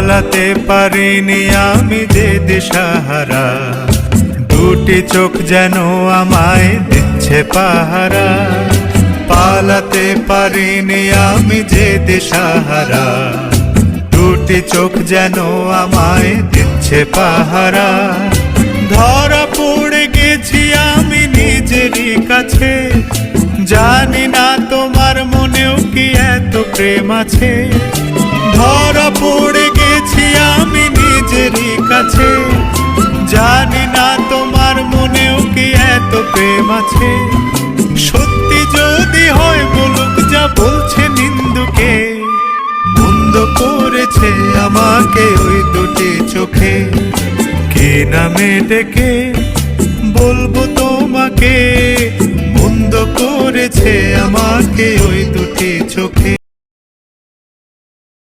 পালাতে পারিনি আমি যে দিশাহারা, দুটি চোখ যেন আমায় দিচ্ছে পাহারা। পালাতে পারিনি আমি যে দিশাহারা, দুটি চোখ যেন আমায় দিচ্ছে পাহারা। ধরা পড়ে গেছি আমি নিজেরই কাছে, জানি না তোমার মনেও কি এত প্রেম আছে। ধরা পড়ে গেছি আমি নিজেরই কাছে, জানি না তোমার মনেও কি এত প্রেম আছে। সত্যি যদি হয় বলুক যা বলছে নিন্দুকে, বন্ধ করেছে আমাকে ওই দুটি চোখে। কে নামে ডেকে বলবো তোমাকে, বন্ধ করেছে আমাকে ওই দুটি চোখে।